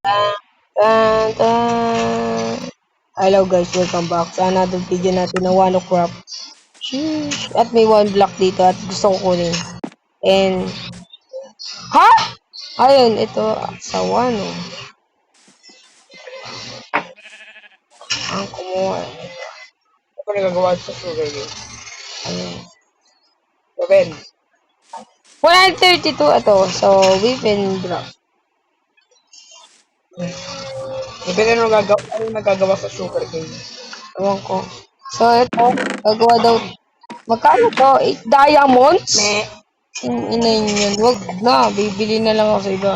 Tan, tan. Hello guys, welcome back sa another video natin ng Wano Craft. Sheesh. At may one block dito at gusto ko kunin. And, ha? Ayun, ito sa Wano. Ang kumuha. Ano pa nagagawa sa sugar game? Ayun. Gawin. 132 ito. So, weapon block. Gawin ano nagagawa sa sugar game? Ewan ko. So, ito. Gagawa daw. Magkano to? 8 diamonds? Me. Inay yun. Wag na. Bibili na lang ako sa iba.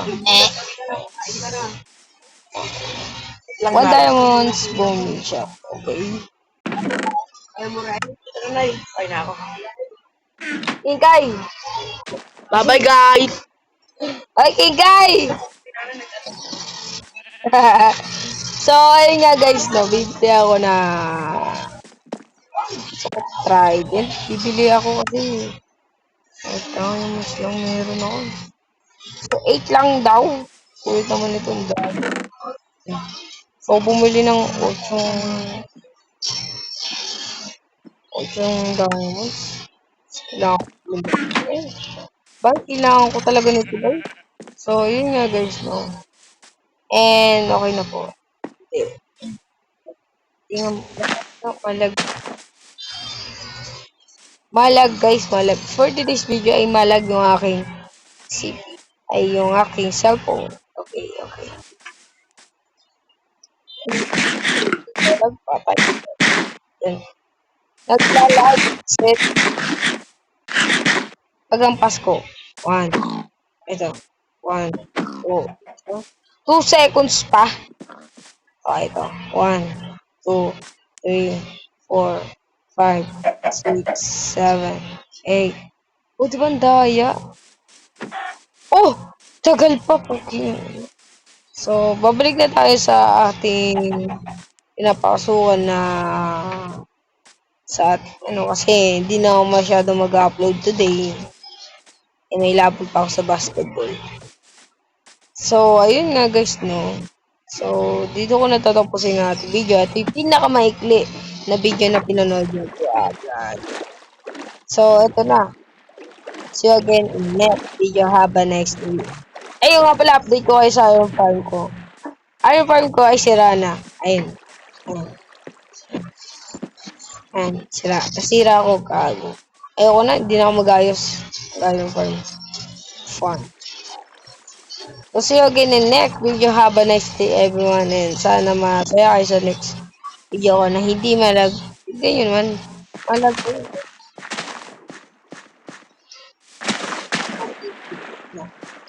Lang 1 na. diamonds. Boom. Shop. Okay. Ayaw mo rin? Ano na yun? Ay na ako. Kingkay! Bye-bye guys! Ay, Kingkay! So, ayun nga guys, no, bibili ako na trident. Bibili ako kasi ito, yung mas lang meron ako. So, 8 lang daw. Kulit naman itong dahil. So, bumili ng 8 diamonds. Kailangan ko bumili. Bakit kailangan ko talaga nito guys? So, yun nga guys, no. And, okay na po. Tingnan mo. Malag. Malag guys, malag. For today's video ay malag yung aking CP. Ay yung aking cellphone. Okay, okay. Malag patay. Yan. Naglalag. Set. Pag ang Pasko. 1. Ito. 1. 2. 2 seconds pa. Okay, ito. 1, 2, 3, 4, 5, 6, 7, 8. O, di ba ang daya? Oh! Tagal pa po. So, babalik na tayo sa ating pinapakasukan na sa ano kasi hindi na ako masyado mag-upload today. Eh, may labot pa ako sa basketball. So, ayun nga guys, no. So, dito ko natatapusin ang ating video at yung pinakamaikli na video na pinanood nyo. So, ito na. See you again in next video. Have a nice day. Ayun nga pala, update ko kayo sa iron farm ko. Iron farm ko ay sira na. Ayun. Ayun. Sira. Nasira ako kago. Ayoko na, hindi na ako mag-ayos. Iron farm. Fun. So, see you again in next video. Have a nice day, everyone. And sana masaya kayo sa next video ko na hindi malag. Ganyan man. Malag ko.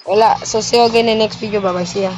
Wala. So, see you again in next video. Bye-bye. See ya.